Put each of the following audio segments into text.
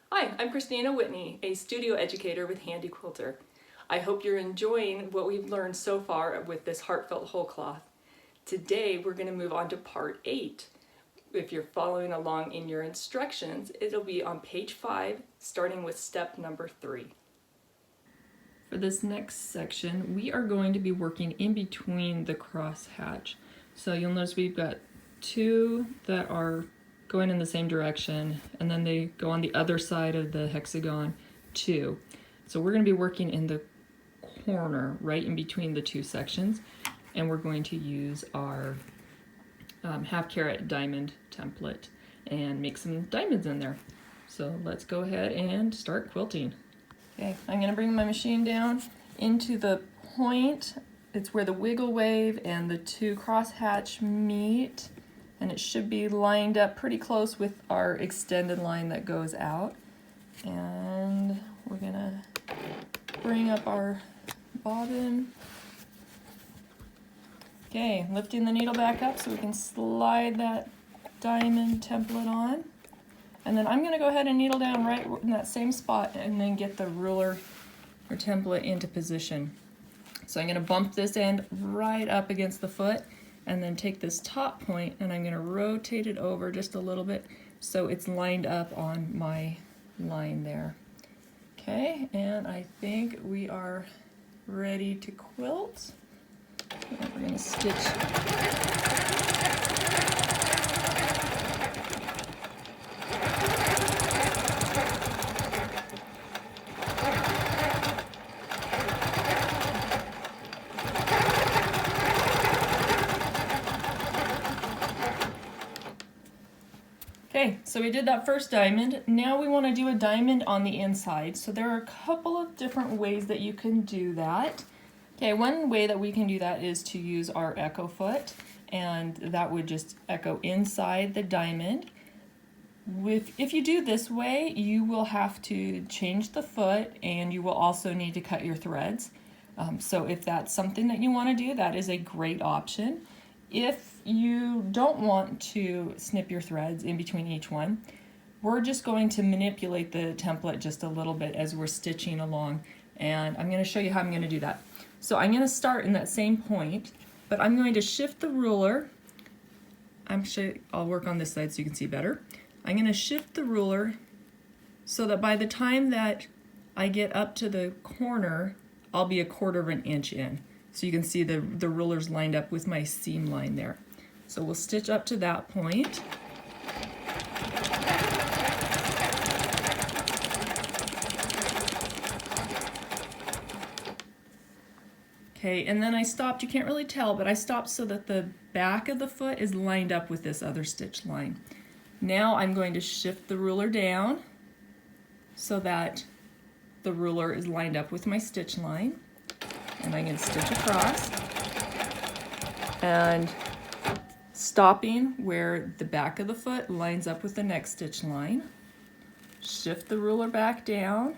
Hi, I'm Christina Whitney, a studio educator with Handi Quilter. I hope you're enjoying what we've learned so far with this Heartfelt Wholecloth. Today we're going to move on to part 8. If you're following along in your instructions, it'll be on page 5, starting with step number 3. For this next section, we are going to be working in between the crosshatch. So you'll notice we've got two that are going in the same direction, and then they go on the other side of the hexagon too. So we're going to be working in the corner right in between the two sections, and we're going to use our half carat diamond template and make some diamonds in there. So let's go ahead and start quilting. Okay, I'm going to bring my machine down into the point. It's where the wiggle wave and the two crosshatch meet, and it should be lined up pretty close with our extended line that goes out. And we're going to bring up our bobbin. Okay, lifting the needle back up so we can slide that diamond template on. And then I'm going to go ahead and needle down right in that same spot and then get the ruler or template into position. So I'm going to bump this end right up against the foot and then take this top point and I'm going to rotate it over just a little bit so it's lined up on my line there. Okay, and I think we are ready to quilt. And we're going to stitch. Okay, so we did that first diamond. Now we want to do a diamond on the inside. So there are a couple of different ways that you can do that. Okay, one way that we can do that is to use our echo foot, and that would just echo inside the diamond. If you do this way, you will have to change the foot and you will also need to cut your threads. So if that's something that you want to do, that is a great option. If you don't want to snip your threads in between each one, we're just going to manipulate the template just a little bit as we're stitching along, and I'm going to show you how I'm going to do that. So I'm going to start in that same point, but I'm going to shift the ruler. I'll work on this side so you can see better. I'm going to shift the ruler so that by the time that I get up to the corner, I'll be 1/4 of an inch in. So you can see the ruler's lined up with my seam line there. So we'll stitch up to that point. Okay, and then I stopped, you can't really tell, but I stopped so that the back of the foot is lined up with this other stitch line. Now I'm going to shift the ruler down so that the ruler is lined up with my stitch line. And I'm going to stitch across. And stopping where the back of the foot lines up with the next stitch line. Shift the ruler back down.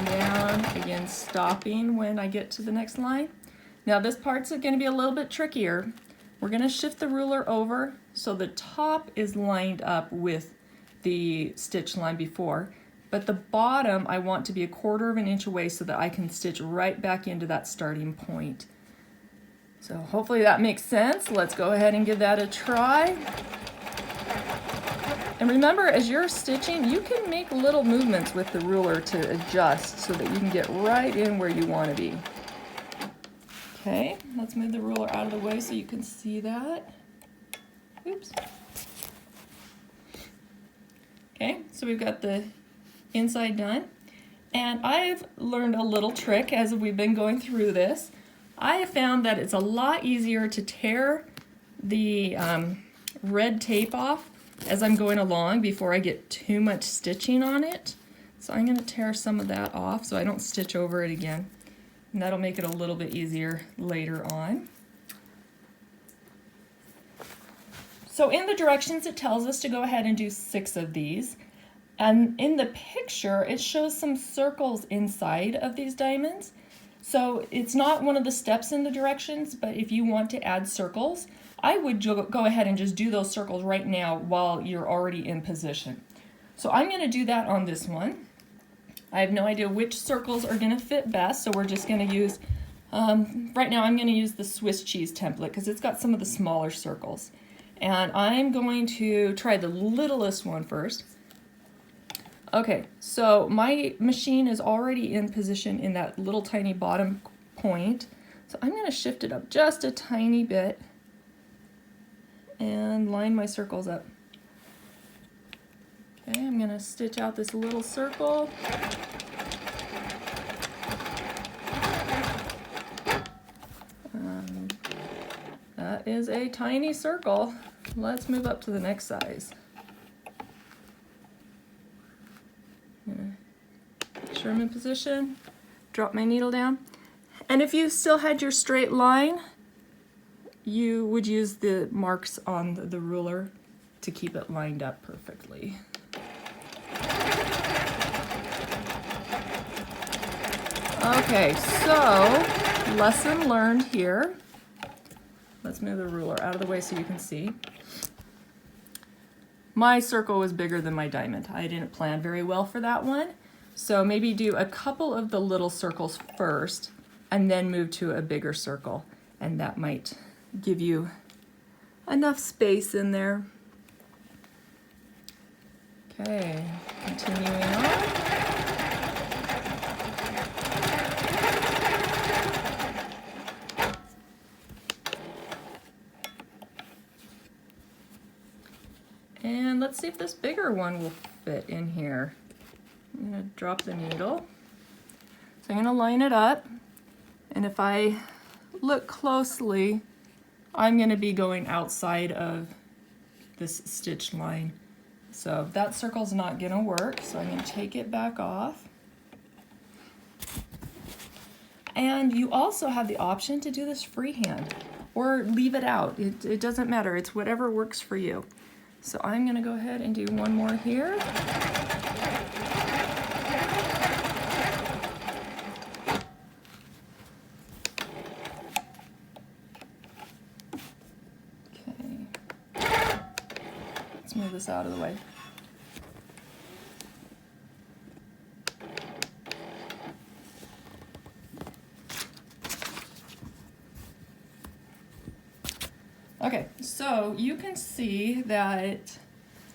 Down, again stopping when I get to the next line. Now this part's going to be a little bit trickier. We're going to shift the ruler over so the top is lined up with the stitch line before, but the bottom I want to be 1/4 of an inch away so that I can stitch right back into that starting point. So hopefully that makes sense. Let's go ahead and give that a try. And remember, as you're stitching, you can make little movements with the ruler to adjust so that you can get right in where you want to be. Okay, let's move the ruler out of the way so you can see that. Oops. Okay, so we've got the inside done. And I've learned a little trick as we've been going through this. I have found that it's a lot easier to tear the red tape off as I'm going along before I get too much stitching on it. So I'm going to tear some of that off so I don't stitch over it again. And that'll make it a little bit easier later on. So in the directions it tells us to go ahead and do 6 of these. And in the picture it shows some circles inside of these diamonds. So it's not one of the steps in the directions, but if you want to add circles, I would go ahead and just do those circles right now while you're already in position. So I'm going to do that on this one. I have no idea which circles are going to fit best, so we're just going to use, right now I'm going to use the Swiss cheese template because it's got some of the smaller circles. And I'm going to try the littlest one first. Okay, so my machine is already in position in that little tiny bottom point. So I'm going to shift it up just a tiny bit and line my circles up. Okay, I'm going to stitch out this little circle. That is a tiny circle. Let's move up to the next size. Make sure I'm in position, drop my needle down. And if you still had your straight line, you would use the marks on the ruler to keep it lined up perfectly. Okay, so lesson learned here. Let's move the ruler out of the way so you can see. My circle was bigger than my diamond. I didn't plan very well for that one. So maybe do a couple of the little circles first and then move to a bigger circle. And that might give you enough space in there. Okay, continuing on. And let's see if this bigger one will fit in here. I'm going to drop the needle. So I'm going to line it up. And if I look closely, I'm going to be going outside of this stitch line. So that circle's not going to work. So I'm going to take it back off. And you also have the option to do this freehand or leave it out. It doesn't matter. It's whatever works for you. So I'm going to go ahead and do one more here. Okay. Let's move this out of the way. Okay, so you can see that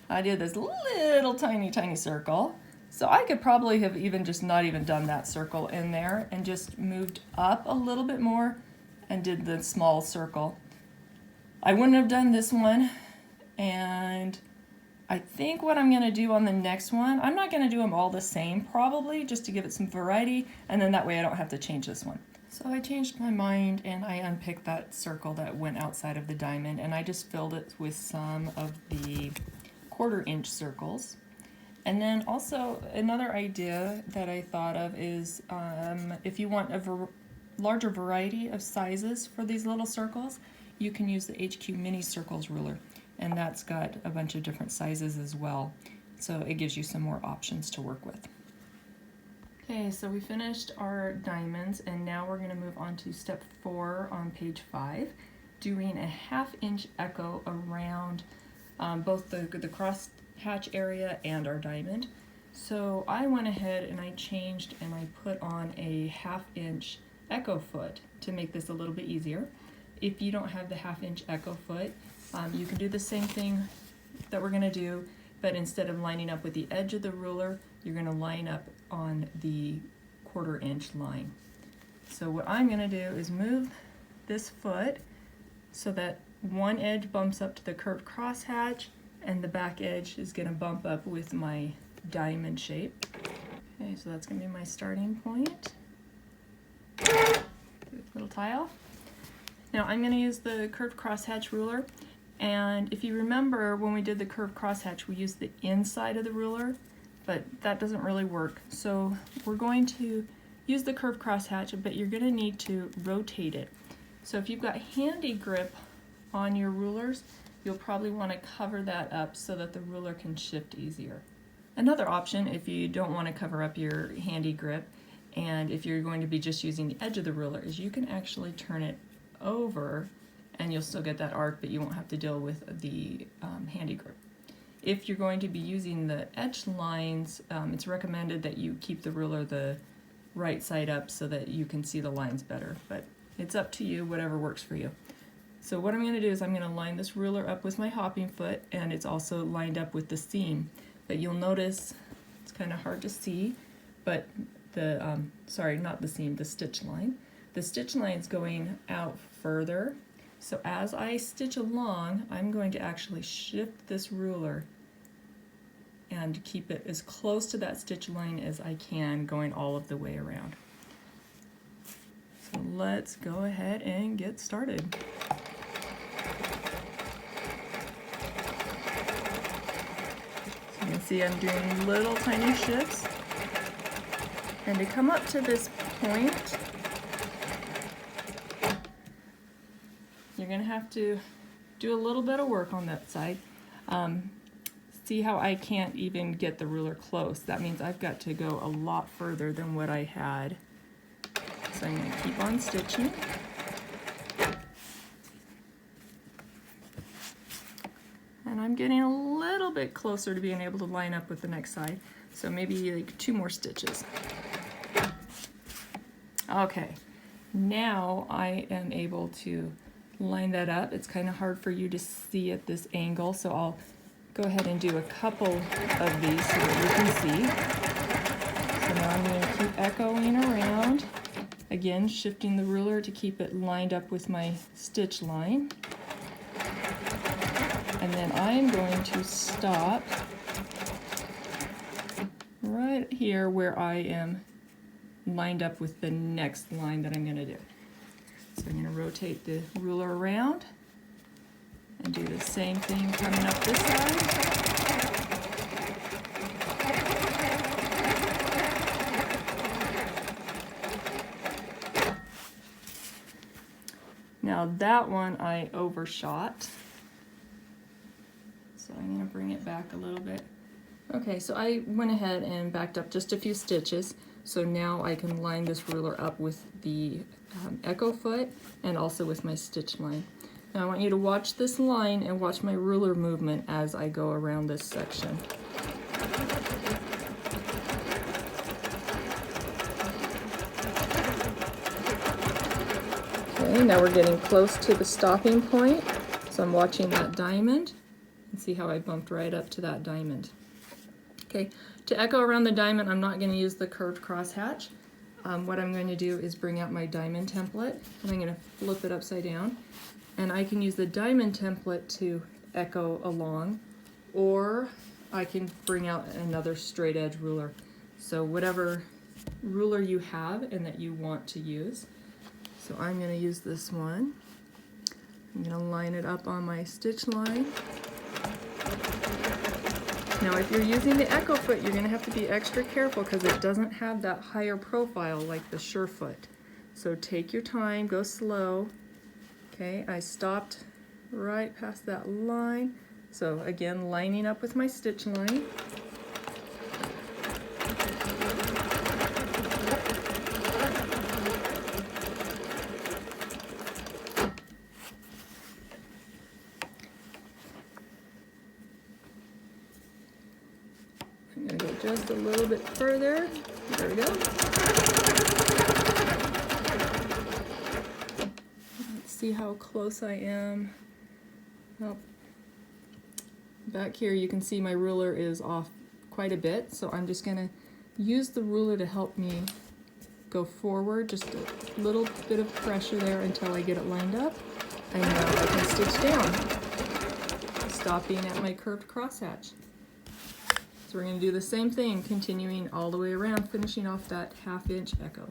I did this little tiny circle. So I could probably have even just not even done that circle in there and just moved up a little bit more and did the small circle. I wouldn't have done this one, and I think what I'm gonna do on the next one, I'm not gonna do them all the same probably, just to give it some variety, and then that way I don't have to change this one. So I changed my mind and I unpicked that circle that went outside of the diamond, and I just filled it with some of the 1/4 inch circles. And then also another idea that I thought of is if you want a larger variety of sizes for these little circles, you can use the HQ Mini Circles ruler, and that's got a bunch of different sizes as well. So it gives you some more options to work with. Okay, so we finished our diamonds, and now we're going to move on to step 4 on page 5, doing a 1/2 inch echo around both the cross hatch area and our diamond. So I went ahead and I changed and I put on a 1/2 inch echo foot to make this a little bit easier. If you don't have the 1/2 inch echo foot, you can do the same thing that we're going to do, but instead of lining up with the edge of the ruler, you're going to line up on the 1/4 inch line. So what I'm going to do is move this foot so that one edge bumps up to the curved crosshatch and the back edge is going to bump up with my diamond shape. Okay, so that's going to be my starting point. Little tie off. Now I'm going to use the curved crosshatch ruler, and if you remember when we did the curved crosshatch we used the inside of the ruler, but that doesn't really work. So we're going to use the curved crosshatch, but you're going to need to rotate it. So if you've got Handi grip on your rulers, you'll probably want to cover that up so that the ruler can shift easier. Another option, if you don't want to cover up your Handi grip And if you're going to be just using the edge of the ruler, is you can actually turn it over and you'll still get that arc, but you won't have to deal with the Handi grip. If you're going to be using the edge lines, it's recommended that you keep the ruler the right side up so that you can see the lines better, but it's up to you, whatever works for you. So what I'm going to do is I'm going to line this ruler up with my hopping foot, and it's also lined up with the seam. But you'll notice it's kind of hard to see, but the, sorry, not the seam, the stitch line. The stitch line is going out further. So as I stitch along, I'm going to actually shift this ruler and keep it as close to that stitch line as I can, going all of the way around. So let's go ahead and get started. So you can see I'm doing little tiny shifts. And to come up to this point, you're going to have to do a little bit of work on that side. See how I can't even get the ruler close? That means I've got to go a lot further than what I had. So I'm going to keep on stitching. And I'm getting a little bit closer to being able to line up with the next side. So maybe like 2 more stitches. Okay, now I am able to line that up. It's kind of hard for you to see at this angle, so I'll go ahead and do a couple of these so that you can see. So now I'm going to keep echoing around, again shifting the ruler to keep it lined up with my stitch line. And then I'm going to stop right here where I am lined up with the next line that I'm going to do. So I'm going to rotate the ruler around and do the same thing coming up this side. Now that one I overshot, so I'm going to bring it back a little bit. Okay, so I went ahead and backed up just a few stitches, so now I can line this ruler up with the echo foot and also with my stitch line. Now I want you to watch this line and watch my ruler movement as I go around this section. Okay, now we're getting close to the stopping point, so I'm watching that diamond and see how I bumped right up to that diamond. Okay, to echo around the diamond, I'm not going to use the curved crosshatch. What I'm going to do is bring out my diamond template, and I'm going to flip it upside down. And I can use the diamond template to echo along, or I can bring out another straight edge ruler. So whatever ruler you have and that you want to use. So I'm going to use this one. I'm going to line it up on my stitch line. Now if you're using the echo foot, you're going to have to be extra careful because it doesn't have that higher profile like the Surefoot. So take your time, go slow. Okay, I stopped right past that line. So again, lining up with my stitch line. I'm going to go just a little bit further. There we go. See how close I am. Well, back here you can see my ruler is off quite a bit, so I'm just going to use the ruler to help me go forward, just a little bit of pressure there until I get it lined up, and now I can stitch down, stopping at my curved crosshatch. So we're going to do the same thing, continuing all the way around, finishing off that 1/2 inch echo.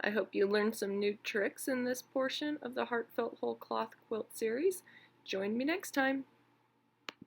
I hope you learned some new tricks in this portion of the Heartfelt Whole Cloth Quilt series. Join me next time.